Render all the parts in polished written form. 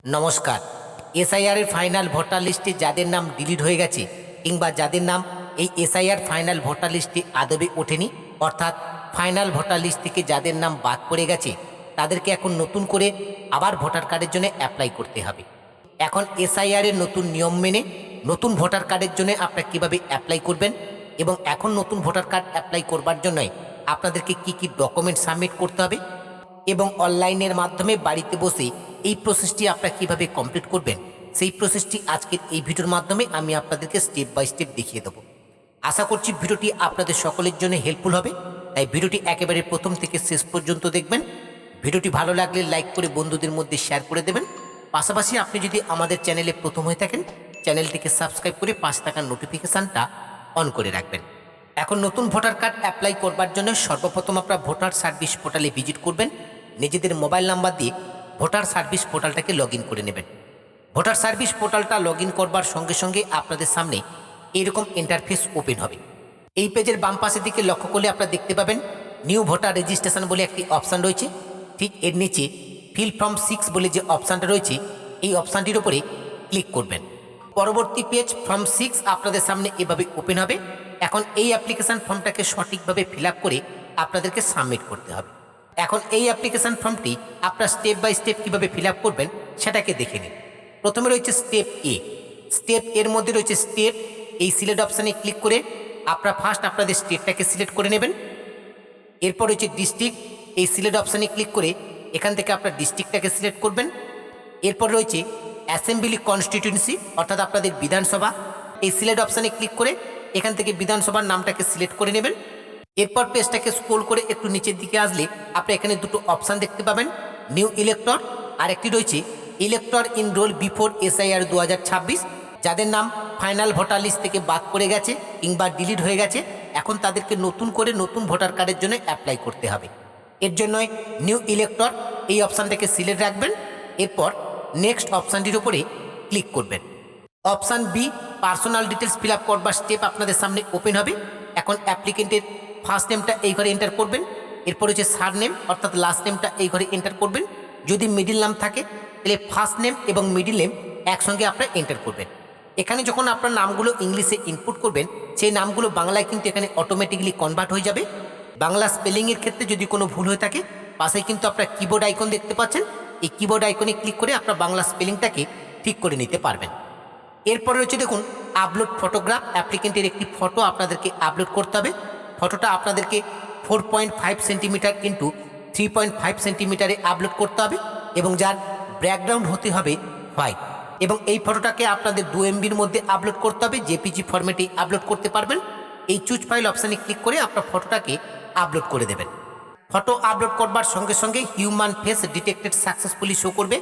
নমস্কার। SIR final voter লিস্টে যাদের নাম ডিলিট হয়ে গেছে কিংবা যাদের নাম এই এসআইআর ফাইনাল ভোটার লিস্টে আদবে ওঠেনি, অর্থাৎ ফাইনাল ভোটার লিস্ট থেকে যাদের নাম বাদ পড়ে গেছে, তাদেরকে এখন নতুন করে আবার ভোটার কার্ডের জন্য অ্যাপ্লাই করতে হবে। এখন এসআইআরের নতুন নিয়ম মেনে নতুন ভোটার কার্ডের জন্য আপনারা কীভাবে অ্যাপ্লাই করবেন এবং এখন নতুন ভোটার কার্ড অ্যাপ্লাই করবার জন্য আপনাদেরকে কি কি ডকুমেন্ট সাবমিট করতে হবে এবং অনলাইনের মাধ্যমে বাড়িতে বসে এই প্রসেসটি আপনারা কীভাবে কমপ্লিট করবেন, সেই প্রসেসটি আজকের এই ভিডিওর মাধ্যমে আমি আপনাদেরকে স্টেপ বাই স্টেপ দেখিয়ে দেবো। আশা করছি ভিডিওটি আপনাদের সকলের জন্য হেল্পফুল হবে, তাই ভিডিওটি একেবারে প্রথম থেকে শেষ পর্যন্ত দেখবেন। ভিডিওটি ভালো লাগলে লাইক করে বন্ধুদের মধ্যে শেয়ার করে দেবেন। পাশাপাশি আপনি যদি আমাদের চ্যানেলে প্রথম হয়ে থাকেন, চ্যানেলটিকে সাবস্ক্রাইব করে পাশে থাকা নোটিফিকেশানটা অন করে রাখবেন। এখন নতুন ভোটার কার্ড অ্যাপ্লাই করবার জন্য সর্বপ্রথম আপনারা ভোটার সার্ভিস পোর্টালে ভিজিট করবেন। নিজেদের মোবাইল নাম্বার দিয়ে ভোটার সার্ভিস পোর্টালটাকে লগ ইন করে নেবেন। ভোটার সার্ভিস পোর্টালটা লগ ইন করবার সঙ্গে সঙ্গে আপনাদের সামনে এইরকম ইন্টারফেস ওপেন হবে। এই পেজের বাম পাশের দিকে লক্ষ্য করলে আপনারা দেখতে পাবেন নিউ ভোটার রেজিস্ট্রেশন বলে একটি অপশান রয়েছে। ঠিক এর নিচে ফিল ফর্ম 6 বলে যে অপশানটা রয়েছে, এই অপশানটির উপরে ক্লিক করবেন। পরবর্তী পেজ ফর্ম 6 আপনাদের সামনে এভাবে ওপেন হবে। এখন এই অ্যাপ্লিকেশান ফর্মটাকে সঠিকভাবে ফিল আপ করে আপনাদেরকে সাবমিট করতে হবে। এখন এই অ্যাপ্লিকেশান ফর্মটি আপনার স্টেপ বাই স্টেপ কীভাবে ফিল আপ করবেন সেটাকে দেখে নিন। প্রথমে রয়েছে স্টেপ এ। স্টেপ এর মধ্যে রয়েছে স্টেট। এই সিলেক্ট অপশানে ক্লিক করে আপনারা ফার্স্ট আপনাদের স্টেটটাকে সিলেক্ট করে নেবেন। এরপর রয়েছে ডিস্ট্রিক্ট। এই সিলেক্ট অপশানে ক্লিক করে এখান থেকে আপনার ডিস্ট্রিক্টটাকে সিলেক্ট করবেন। এরপর রয়েছে অ্যাসেম্বলি কনস্টিটিউয়েন্সি, অর্থাৎ আপনাদের বিধানসভা। এই সিলেক্ট অপশানে ক্লিক করে এখান থেকে বিধানসভার নামটাকে সিলেক্ট করে নেবেন। এরপর পেজটাকে স্ক্রল করে একটু নিচের দিকে আসলে আপনি এখানে দুটো অপশান দেখতে পাবেন, নিউ ইলেক্টর আর একটি রয়েছে elector in roll before SIR 2026। যাদের নাম ফাইনাল ভোটার লিস্ট থেকে বাদ পড়ে গেছে কিংবা ডিলিট হয়ে গেছে, এখন তাদেরকে নতুন করে নতুন ভোটার কার্ডের জন্য অ্যাপ্লাই করতে হবে। এর জন্য নিউ ইলেক্টর এই অপশানটাকে সিলেক্ট রাখবেন। এরপর নেক্সট অপশানটির উপরে ক্লিক করবেন। Option B personal details fill up করবার স্টেপ আপনাদের সামনে ওপেন হবে। এখন অ্যাপ্লিকেন্টের ফার্স্ট নেমটা এই ঘরে এন্টার করবেন। এরপর হচ্ছে সার নেম অর্থাৎ লাস্ট নেমটা এই ঘরে এন্টার করবেন। যদি মিডিল নাম থাকে তাহলে ফার্স্ট নেম এবং মিডিল নেম একসঙ্গে আপনারা এন্টার করবেন। এখানে যখন আপনার নামগুলো ইংলিশে ইনপুট করবেন, সেই নামগুলো বাংলায় কিন্তু এখানে অটোমেটিক্যালি কনভার্ট হয়ে যাবে। বাংলা স্পেলিংয়ের ক্ষেত্রে যদি কোনো ভুল হয়ে থাকে, পাশে কিন্তু আপনার কিবোর্ড আইকন দেখতে পাচ্ছেন, এই কিবোর্ড আইকনে ক্লিক করে আপনার বাংলা স্পেলিংটাকে ঠিক করে নিতে পারবেন। এরপরে রয়েছে দেখুন আপলোড ফটোগ্রাফ। অ্যাপ্লিকেন্টের একটি ফটো আপনাদেরকে আপলোড করতে হবে। ফটোটা আপনাদেরকে 4.5 সেন্টিমিটার ইন্টু 3.5 সেন্টিমিটারে আপলোড করতে হবে এবং যার ব্যাকগ্রাউন্ড হতে হবে হোয়াইট। এবং এই ফটোটাকে আপনাদের 2 MBর মধ্যে আপলোড করতে হবে। জেপিজি ফরম্যাটে আপলোড করতে পারবেন। এই চুজ ফাইল অপশানে ক্লিক করে আপনার ফটোটাকে আপলোড করে দেবেন। ফটো আপলোড করবার সঙ্গে সঙ্গে human face detected successfully show করবে।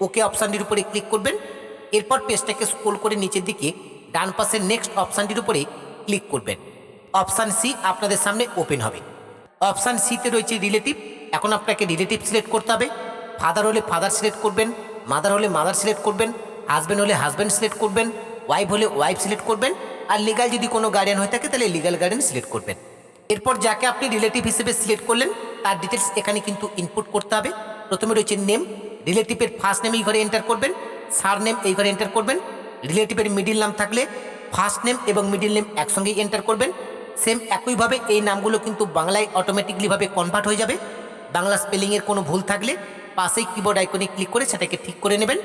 ওকে অপশানটির উপরে ক্লিক করবেন। এরপর পেজটাকে স্ক্রল করে নিচের দিকে ডান পাশের নেক্সট অপশানটির উপরে ক্লিক করবেন। অপশান সি আপনাদের সামনে ওপেন হবে। অপশান সিতে রয়েছে রিলেটিভ। এখন আপনাকে রিলেটিভ সিলেক্ট করতে হবে। ফাদার হলে ফাদার সিলেক্ট করবেন, মাদার হলে মাদার সিলেক্ট করবেন, হাজব্যান্ড হলে হাজব্যান্ড সিলেক্ট করবেন, ওয়াইফ হলে ওয়াইফ সিলেক্ট করবেন, আর লিগাল যদি কোনো গার্ডিয়ান হয়ে থাকে তাহলে লিগাল গার্ডিয়ান সিলেক্ট করবেন। এরপর যাকে আপনি রিলেটিভ হিসেবে সিলেক্ট করলেন তার ডিটেলস এখানে কিন্তু ইনপুট করতে হবে। প্রথমে রয়েছে নেম। রিলেটিভের ফার্স্ট নেম এই ঘরে এন্টার করবেন, সার নেম এই ঘরে এন্টার করবেন। রিলেটিভের মিডিল নাম থাকলে ফার্স্ট নেম এবং মিডিল নেম একসঙ্গেই এন্টার করবেন। সেম একইভাবে এই নামগুলো কিন্তু বাংলায় অটোমেটিকলিভাবে কনভার্ট হয়ে যাবে। বাংলা স্পেলিংয়ের কোনো ভুল থাকলে পাশেই কিবোর্ড আইকনে ক্লিক করে সেটাকে ঠিক করে নেবেন।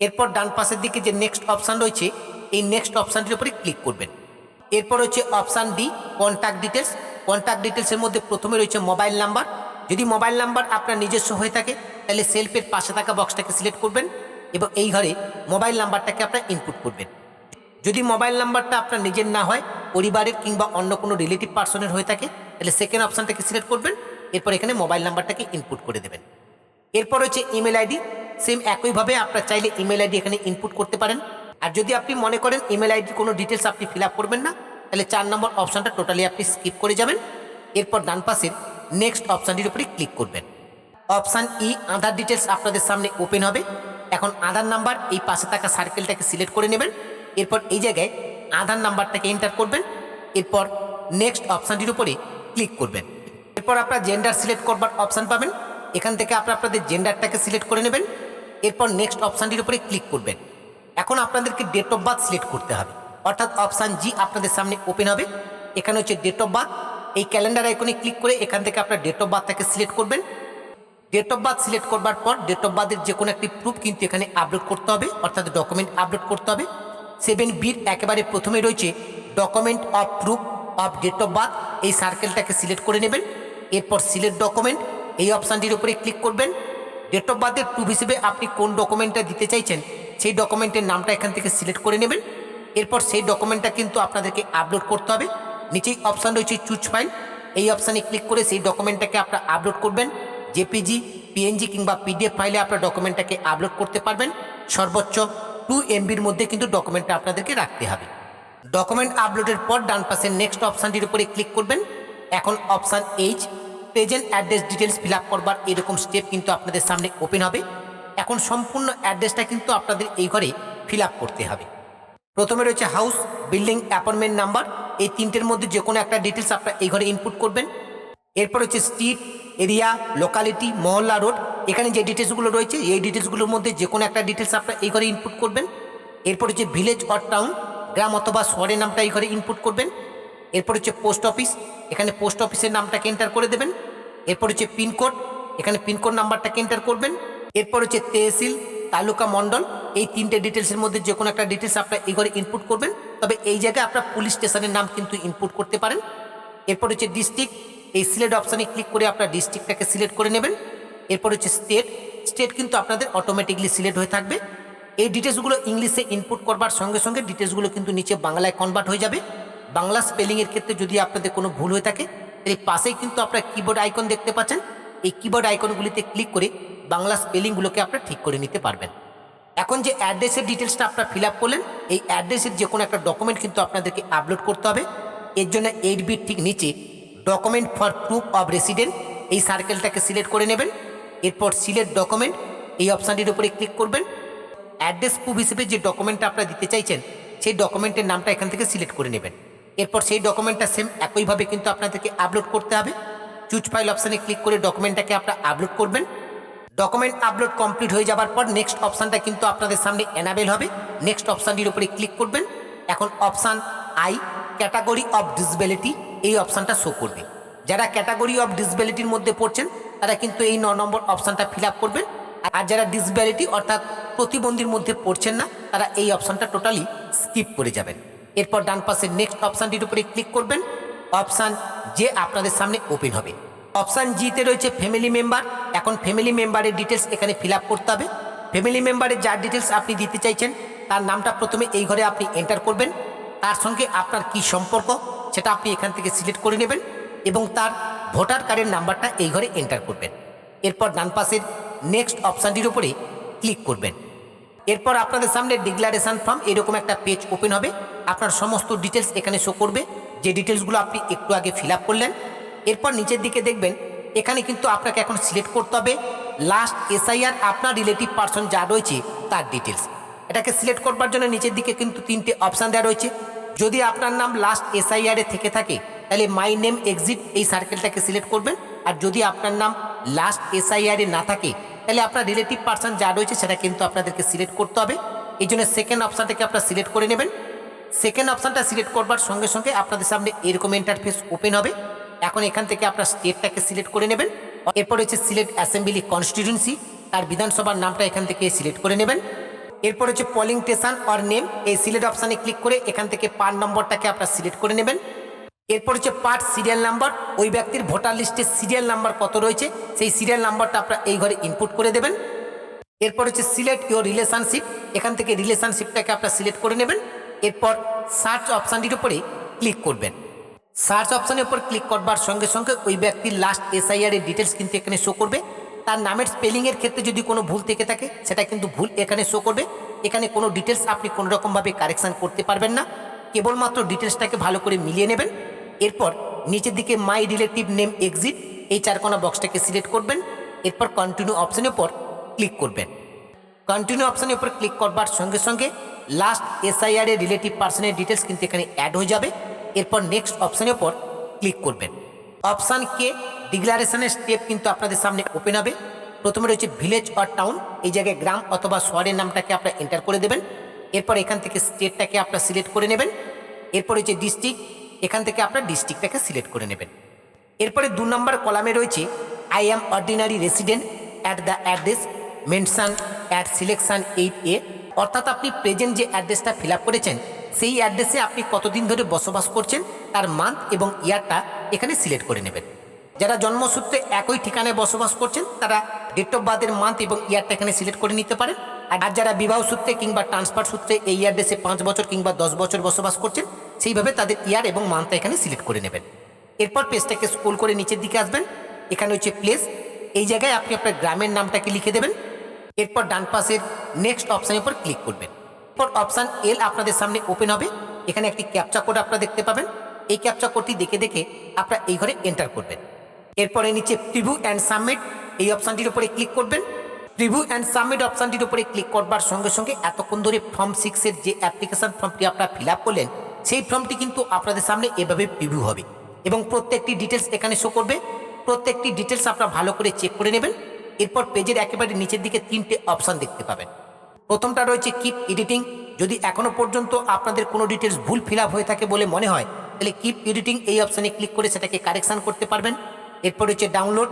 এরপর ডান পাশের দিকে যে নেক্সট অপশান রয়েছে, এই নেক্সট অপশানটির উপরে ক্লিক করবেন। এরপর হচ্ছে option D contact details. Contact ডিটেলসের মধ্যে প্রথমে রয়েছে মোবাইল নাম্বার। যদি মোবাইল নাম্বার আপনার নিজস্ব হয়ে থাকে তাহলে সেলফের পাশে থাকা বক্সটাকে সিলেক্ট করবেন এবং এই ঘরে মোবাইল নাম্বারটাকে আপনার ইনপুট করবেন। যদি মোবাইল নাম্বারটা আপনার নিজের না হয়, পরিবারের কিংবা অন্য কোনো রিলেটিভ পার্সনের হয়ে থাকে, তাহলে সেকেন্ড অপশানটাকে সিলেক্ট করবেন। এরপর এখানে মোবাইল নাম্বারটাকে ইনপুট করে দেবেন। এরপর হচ্ছে ইমেল আইডি। সেম একইভাবে আপনার চাইলে ইমেল আইডি এখানে ইনপুট করতে পারেন। আর যদি আপনি মনে করেন ইমেল আইডির কোনো ডিটেলস আপনি ফিল আপ করবেন না, তাহলে 4 নম্বর অপশানটা টোটালি আপনি স্কিপ করে যাবেন। এরপর ডান পাশের নেক্সট অপশানটির উপরে ক্লিক করবেন। অপশান ই আধার ডিটেলস আপনাদের সামনে ওপেন হবে। এখন আধার নাম্বার এই পাশে থাকা সার্কেলটাকে সিলেক্ট করে নেবেন। এরপর এই জায়গায় আধার নাম্বারটাকে এন্টার করবেন। এরপর নেক্সট অপশানটির উপরে ক্লিক করবেন। এরপর আপনার জেন্ডার সিলেক্ট করবার অপশান পাবেন। এখান থেকে আপনাদের জেন্ডারটাকে সিলেক্ট করে নেবেন। এরপর নেক্সট অপশানটির উপরে ক্লিক করবেন। এখন আপনাদেরকে ডেট অফ বার্থ সিলেক্ট করতে হবে, অর্থাৎ অপশান জি আপনাদের সামনে ওপেন হবে। এখানে হচ্ছে ডেট অফ বার্থ, এই ক্যালেন্ডার আইকনে ক্লিক করে এখান থেকে আপনার ডেট অফ বার্থটাকে সিলেক্ট করবেন। ডেট অফ বার্থ সিলেক্ট করবার পর ডেট অফ বার্থের যে কোনো একটি প্রুফ কিন্তু এখানে আপলোড করতে হবে, অর্থাৎ ডকুমেন্ট আপলোড করতে হবে। 7বির একেবারে প্রথমে রয়েছে document of proof of date of birth, এই সার্কেলটাকে সিলেক্ট করে নেবেন। এরপর সিলেক্ট ডকুমেন্ট এই অপশানটির উপরে ক্লিক করবেন। ডেট অফ বার্থের প্রুফ হিসেবে আপনি কোন ডকুমেন্টটা দিতে চাইছেন সেই ডকুমেন্টের নামটা এখান থেকে সিলেক্ট করে নেবেন। এরপর সেই ডকুমেন্টটা কিন্তু আপনাদেরকে আপলোড করতে হবে। নিচেই অপশান রয়েছে চুজ ফাইল, এই অপশানে ক্লিক করে সেই ডকুমেন্টটাকে আপনারা আপলোড করবেন। জেপিজি, পিএনজি কিংবা পিডিএফ ফাইলে আপনার ডকুমেন্টটাকে আপলোড করতে পারবেন। সর্বোচ্চ 2 MBর মধ্যে কিন্তু ডকুমেন্টটা আপনাদেরকে রাখতে হবে। ডকুমেন্ট আপলোডের পর ডান পাশের নেক্সট অপশানটির উপরে ক্লিক করবেন। এখন option H present address details fill up করবার এরকম স্টেপ কিন্তু আপনাদের সামনে ওপেন হবে। এখন সম্পূর্ণ অ্যাড্রেসটা কিন্তু আপনাদের এই ঘরে ফিল আপ করতে হবে। প্রথমে রয়েছে হাউস, বিল্ডিং, অ্যাপার্টমেন্ট নাম্বার, এই তিনটের মধ্যে যে কোনো একটা ডিটেলস আপনারা এই ঘরে ইনপুট করবেন। এরপর হচ্ছে স্ট্রিট, এরিয়া, লোকালিটি, মহল্লা, রোড, এখানে যে ডিটেলসগুলো রয়েছে এই ডিটেলসগুলোর মধ্যে যে কোনো একটা ডিটেলস আপনারা এই ঘরে ইনপুট করবেন। এরপর হচ্ছে ভিলেজ অর টাউন, গ্রাম অথবা শহরের নামটা এই ঘরে ইনপুট করবেন। এরপর হচ্ছে পোস্ট অফিস, এখানে পোস্ট অফিসের নামটাকে এন্টার করে দেবেন। এরপর হচ্ছে পিনকোড, এখানে পিনকোড নাম্বারটাকে এন্টার করবেন। এরপর হচ্ছে তহসিল, তালুকা, মণ্ডল, এই তিনটে ডিটেলসের মধ্যে যে কোনো একটা ডিটেলস আপনার এই ঘরে ইনপুট করবেন। তবে এই জায়গায় আপনার পুলিশ স্টেশনের নাম কিন্তু ইনপুট করতে পারেন। এরপর হচ্ছে ডিস্ট্রিক্ট, এই সিলেক্ট অপশানে ক্লিক করে আপনার ডিস্ট্রিক্টটাকে সিলেক্ট করে নেবেন। এরপর হচ্ছে স্টেট, স্টেট কিন্তু আপনাদের অটোমেটিকলি সিলেক্ট হয়ে থাকবে। এই ডিটেলসগুলো ইংলিশে ইনপুট করবার সঙ্গে সঙ্গে ডিটেলসগুলো কিন্তু নিচে বাংলায় কনভার্ট হয়ে যাবে। বাংলা স্পেলিংয়ের ক্ষেত্রে যদি আপনাদের কোনো ভুল হয়ে থাকে এর পাশেই কিন্তু আপনারা কিবোর্ড আইকন দেখতে পাচ্ছেন, এই কিবোর্ড আইকনগুলিতে ক্লিক করে বাংলা স্পেলিংগুলোকে আপনারা ঠিক করে নিতে পারবেন। এখন যে অ্যাড্রেসের ডিটেলসটা আপনারা ফিল আপ করলেন, এই অ্যাড্রেসের যে কোনো একটা ডকুমেন্ট কিন্তু আপনাদেরকে আপলোড করতে হবে। এর জন্য 8বির ঠিক নিচে document for proof of resident, এই সার্কেলটাকে সিলেক্ট করে নেবেন। এরপর সিলেক্ট ডকুমেন্ট এই অপশানটির উপরে ক্লিক করবেন। অ্যাড্রেস প্রুফ হিসেবে যে ডকুমেন্টটা আপনারা দিতে চাইছেন সেই ডকুমেন্টের নামটা এখান থেকে সিলেক্ট করে নেবেন। এরপর সেই ডকুমেন্টটা সেম একইভাবে কিন্তু আপনাদেরকে আপলোড করতে হবে। চুজ ফাইল অপশানে ক্লিক করে ডকুমেন্টটাকে আপনারা আপলোড করবেন। ডকুমেন্ট আপলোড কমপ্লিট হয়ে যাবার পর নেক্সট অপশানটা কিন্তু আপনাদের সামনে এনাবেল হবে। নেক্সট অপশানটির উপরে ক্লিক করবেন। এখন option I category of disability, এই অপশানটা শো করবে। যারা ক্যাটাগরি অফ ডিসেবিলিটির মধ্যে পড়ছেন তারা কিন্তু এই 9 নম্বর অপশানটা ফিল আপ করবেন। আর যারা ডিসেবিলিটি অর্থাৎ প্রতিবন্ধীর মধ্যে পড়ছেন না তারা এই অপশানটা টোটালি স্কিপ করে যাবেন। এরপর ডান পাশের নেক্সট অপশানটির উপরে ক্লিক করবেন। অপশান যে আপনাদের সামনে ওপেন হবে। অপশান জিতে রয়েছে ফ্যামিলি মেম্বার। এখন ফ্যামিলি মেম্বারের ডিটেলস এখানে ফিল আপ করতে হবে। ফ্যামিলি মেম্বারের যার ডিটেলস আপনি দিতে চাইছেন তার নামটা প্রথমে এই ঘরে আপনি এন্টার করবেন। তার সঙ্গে আপনার কি সম্পর্ক সেটা আপনি এখান থেকে সিলেক্ট করে নেবেন এবং তার ভোটার কার্ডের নাম্বারটা এই ঘরে এন্টার করবেন। এরপর ডান পাশের নেক্সট অপশানটির উপরে ক্লিক করবেন। এরপর আপনাদের সামনে ডিক্লারেশন ফর্ম এরকম একটা পেজ ওপেন হবে। আপনার সমস্ত ডিটেলস এখানে শো করবে, যে ডিটেলসগুলো আপনি একটু আগে ফিল আপ করলেন। এরপর নিচের দিকে দেখবেন এখানে কিন্তু আপনাকে এখন সিলেক্ট করতে হবে লাস্ট এসআইআর আপনার রিলেটিভ পারসন যা রয়েছে তার ডিটেলস। এটাকে সিলেক্ট করবার জন্য নিচের দিকে কিন্তু 3টে অপশান দেওয়া রয়েছে। যদি আপনার নাম লাস্ট এসআইআরে থেকে থাকে তাহলে মাই নেম এক্সিট এই সার্কেলটাকে সিলেক্ট করবেন। আর যদি আপনার নাম লাস্ট এসআইআরে না থাকে তাহলে আপনার রিলেটিভ পারসন যা রয়েছে সেটা কিন্তু আপনাদেরকে সিলেক্ট করতে হবে। এই জন্য সেকেন্ড অপশানটাকে আপনারা সিলেক্ট করে নেবেন। সেকেন্ড অপশানটা সিলেক্ট করবার সঙ্গে সঙ্গে আপনাদের সামনে এরকম ইন্টারফেস ওপেন হবে। এখন এখান থেকে আপনার স্টেটটাকে সিলেক্ট করে নেবেন। এরপর হচ্ছে সিলেক্ট অ্যাসেম্বলি কনস্টিটিউয়েন্সি, তার বিধানসভার নামটা এখান থেকে সিলেক্ট করে নেবেন। এরপর হচ্ছে পোলিং স্টেশন অর নেম, এই সিলেক্ট অপশানে ক্লিক করে এখান থেকে পার্ট নম্বরটাকে আপনারা সিলেক্ট করে নেবেন। এরপর হচ্ছে পার্ট সিরিয়াল নাম্বার, ওই ব্যক্তির ভোটার লিস্টে সিরিয়াল নাম্বার কত রয়েছে সেই সিরিয়াল নাম্বারটা আপনারা এই ঘরে ইনপুট করে দেবেন। এরপর হচ্ছে সিলেক্ট ইউর রিলেশনশিপ, এখান থেকে রিলেশনশিপটাকে আপনারা সিলেক্ট করে নেবেন। এরপর সার্চ অপশানটির উপরে ক্লিক করবেন। সার্চ অপশানের উপর ক্লিক করবার সঙ্গে সঙ্গে ওই ব্যক্তির লাস্ট এসআইআর এর ডিটেলস কিন্তু এখানে শো করবে। তার নামের স্পেলিংয়ের ক্ষেত্রে যদি কোনো ভুল থেকে থাকে সেটা কিন্তু ভুল এখানে শো করবে। এখানে কোনো ডিটেলস আপনি কোনো রকমভাবে কারেকশান করতে পারবেন না, কেবলমাত্র ডিটেলসটাকে ভালো করে মিলিয়ে নেবেন। এরপর নিচের দিকে মাই রিলেটিভ নেম এক্সিট, এই 4 কোণা বক্সটাকে সিলেক্ট করবেন। এরপর কন্টিনিউ অপশানের উপর ক্লিক করবেন। কন্টিনিউ অপশানের উপর ক্লিক করবার সঙ্গে সঙ্গে লাস্ট এসআইআর এর রিলেটিভ পার্সনের ডিটেলস কিন্তু এখানে অ্যাড হয়ে যাবে। এরপর নেক্সট অপশানের উপর ক্লিক করবেন। অপশান কে ডিক্লারেশনের স্টেপ কিন্তু আপনাদের সামনে ওপেন হবে। প্রথমে রয়েছে ভিলেজ অর টাউন, এই জায়গায় গ্রাম অথবা শহরের নামটাকে আপনারা এন্টার করে দেবেন। এরপর এখান থেকে স্টেটটাকে আপনারা সিলেক্ট করে নেবেন। এরপর হচ্ছে ডিস্ট্রিক্ট, এখান থেকে আপনার ডিস্ট্রিক্টটাকে সিলেক্ট করে নেবেন। এরপরে 2 নম্বর কলামে রয়েছে I am ordinary resident at the address mention at selection 8A, অর্থাৎ আপনি প্রেজেন্ট যে অ্যাড্রেসটা ফিল আপ করেছেন সেই অ্যাড্রেসে আপনি কতদিন ধরে বসবাস করছেন তার মান্থ এবং ইয়ারটা এখানে সিলেক্ট করে নেবেন। যারা জন্মসূত্রে একই ঠিকানায় বসবাস করছেন তারা ডেট অফ বার্থের মান্থ এবং ইয়ারটা এখানে সিলেক্ট করে নিতে পারেন। আর যারা বিবাহ সূত্রে কিংবা ট্রান্সফার সূত্রে এই অ্যাড্রেসে 5 বছর কিংবা 10 বছর বসবাস করছেন সেইভাবে তাদের ইয়ার এবং মান্থটা এখানে সিলেক্ট করে নেবেন। এরপর পেজটাকে স্ক্রল করে নিচের দিকে আসবেন, এখানে হচ্ছে প্লেস, এই জায়গায় আপনি আপনার গ্রামের নামটাকে লিখে দেবেন। এরপর ডান পাশের নেক্সট অপশানের উপর ক্লিক করবেন। এরপর অপশান এল আপনাদের সামনে ওপেন হবে, এখানে একটি ক্যাপচা কোড আপনারা দেখতে পাবেন। এই ক্যাপচা কোডটি দেখে দেখে আপনারা এই ঘরে এন্টার করবেন। এরপরে নিচে প্রিভিউ অ্যান্ড সাবমিট এই অপশানটির উপরে ক্লিক করবেন। প্রিভিউ অ্যান্ড সাবমিট অপশানটির উপরে ক্লিক করবার সঙ্গে সঙ্গে এতক্ষণ ধরে ফর্ম 6-এর যে অ্যাপ্লিকেশন ফর্মটি আপনারা ফিল আপ করলেন সেই ফর্মটি কিন্তু আপনাদের সামনে এভাবে প্রিভিউ হবে এবং প্রত্যেকটি ডিটেলস এখানে শো করবে। প্রত্যেকটি ডিটেলস আপনারা ভালো করে চেক করে নেবেন। এরপর পেজের একেবারে নিচের দিকে 3টে অপশান দেখতে পাবেন। প্রথমটা রয়েছে কিপ এডিটিং, যদি এখনও পর্যন্ত আপনাদের কোনো ডিটেলস ভুল ফিল আপ হয়ে থাকে বলে মনে হয় তাহলে কিপ এডিটিং এই অপশানে ক্লিক করে সেটাকে কারেকশান করতে পারবেন। এরপর হচ্ছে ডাউনলোড,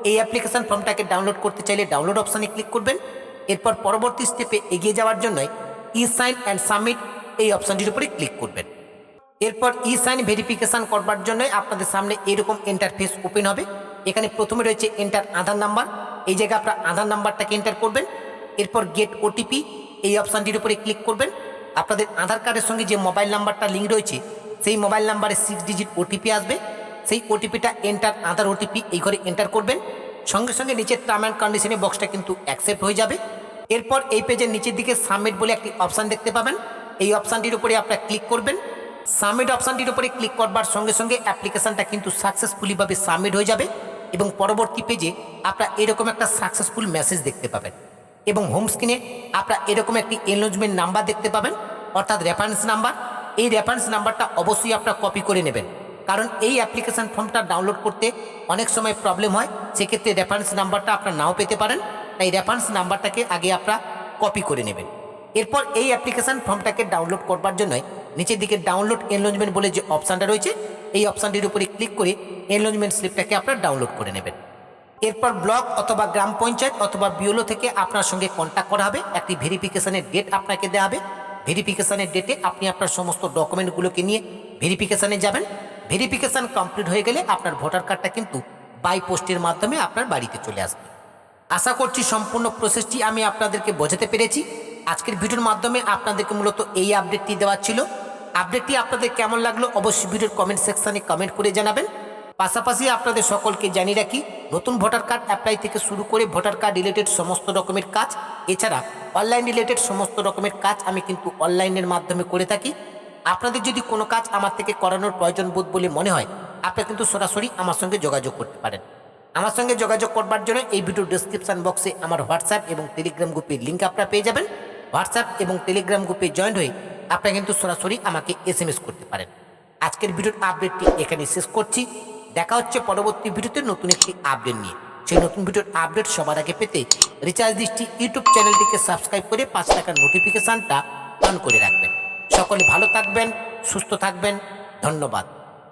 এই অ্যাপ্লিকেশন ফর্মটাকে ডাউনলোড করতে চাইলে ডাউনলোড অপশানে ক্লিক করবেন। এরপর পরবর্তী স্টেপে এগিয়ে যাওয়ার জন্য ই সাইন অ্যান্ড সাবমিট এই অপশানটির উপরে ক্লিক করবেন। এরপর ই সাইন ভেরিফিকেশান করবার জন্য আপনাদের সামনে এরকম ইন্টারফেস ওপেন হবে। এখানে প্রথমে রয়েছে এন্টার আধার নাম্বার, এই জায়গায় আপনার আধার নাম্বারটাকে এন্টার করবেন। এরপর গেট ওটিপি এই অপশানটির উপরে ক্লিক করবেন। আপনাদের আধার কার্ডের সঙ্গে যে মোবাইল নাম্বারটা লিঙ্ক রয়েছে সেই মোবাইল নাম্বারে 6 ডিজিট ওটিপি আসবে, সেই ওটিপিটা এন্টার আধার ওটিপি এই ঘরে এন্টার করবেন। সঙ্গে সঙ্গে নিচের টার্ম অ্যান্ড কন্ডিশনের বক্সটা কিন্তু অ্যাকসেপ্ট হয়ে যাবে। এরপর এই পেজের নিচের দিকে সাবমিট বলে একটি অপশান দেখতে পাবেন, এই অপশানটির উপরে আপনারা ক্লিক করবেন। সাবমিট অপশানটির উপরে ক্লিক করবার সঙ্গে সঙ্গে অ্যাপ্লিকেশানটা কিন্তু সাকসেসফুলিভাবে সাবমিট হয়ে যাবে এবং পরবর্তী পেজে আপনারা এরকম একটা সাকসেসফুল মেসেজ দেখতে পাবেন এবং হোম স্ক্রিনে আপনারা এরকম একটি এনরোলমেন্ট নাম্বার দেখতে পাবেন, অর্থাৎ রেফারেন্স নাম্বার। এই রেফারেন্স নাম্বারটা অবশ্যই আপনারা কপি করে নেবেন, কারণ এই অ্যাপ্লিকেশান ফর্মটা ডাউনলোড করতে অনেক সময় প্রবলেম হয়, সেক্ষেত্রে রেফারেন্স নাম্বারটা আপনারা নাও পেতে পারেন। তাই রেফারেন্স নাম্বারটাকে আগে আপনারা কপি করে নেবেন। এরপর এই অ্যাপ্লিকেশান ফর্মটাকে ডাউনলোড করবার জন্য নিচের দিকে ডাউনলোড এনরোলমেন্ট বলে যে অপশানটা রয়েছে এই অপশানটির উপরে ক্লিক করে এনরোলমেন্ট স্লিপটাকে আপনারা ডাউনলোড করে নেবেন। এরপর ব্লক অথবা গ্রাম পঞ্চায়েত অথবা বিওলো থেকে আপনার সঙ্গে কন্ট্যাক্ট করা হবে, একটি ভেরিফিকেশানের ডেট আপনাকে দেওয়া হবে। ভেরিফিকেশানের ডেটে আপনি আপনার সমস্ত ডকুমেন্টগুলোকে নিয়ে ভেরিফিকেশানে যাবেন। ভেরিফিকেশান কমপ্লিট হয়ে গেলে আপনার ভোটার কার্ডটা কিন্তু বাই পোস্টের মাধ্যমে আপনার বাড়িতে চলে আসবে। আশা করছি সম্পূর্ণ প্রসেসটি আমি আপনাদেরকে বোঝাতে পেরেছি। আজকের ভিডিওর মাধ্যমে আপনাদেরকে মূলত এই আপডেটটি দেওয়া ছিল। আপডেটটি আপনাদের কেমন লাগলো অবশ্যই ভিডিওর কমেন্ট সেকশানে কমেন্ট করে জানাবেন। পাশাপাশি আপনাদের সকলকে জানিয়ে রাখি, নতুন ভোটার কার্ড অ্যাপ্লাই থেকে শুরু করে ভোটার কার্ড রিলেটেড সমস্ত রকমের কাজ, এছাড়া অনলাইন রিলেটেড সমস্ত রকমের কাজ আমি কিন্তু অনলাইনের মাধ্যমে করে থাকি। আপনাদের যদি কোনো কাজ আমার থেকে করানোর প্রয়োজন বোধ বলে মনে হয় আপনারা কিন্তু সরাসরি আমার সঙ্গে যোগাযোগ করতে পারেন। আমার সঙ্গে যোগাযোগ করবার জন্য এই ভিডিও ডেসক্রিপশন বক্সে আমার হোয়াটসঅ্যাপ এবং টেলিগ্রাম গ্রুপের লিঙ্ক আপনারা পেয়ে যাবেন। হোয়াটসঅ্যাপ এবং টেলিগ্রাম গ্রুপে জয়েন হয়ে আপনারা কিন্তু সরাসরি আমাকে SMS করতে পারেন। আজকের ভিডিওর আপডেটটি এখানে শেষ করছি। দেখা হচ্ছে পরবর্তী ভিডিওতে নতুন একটি আপডেট নিয়ে। সেই নতুন ভিডিওর আপডেট সবার আগে পেতে রিচার্জ দৃষ্টি ইউটিউব চ্যানেলটিকে সাবস্ক্রাইব করে 5 টাকার নোটিফিকেশানটা অন করে রাখবেন। সকলে ভালো থাকবেন, সুস্থ থাকবেন, ধন্যবাদ।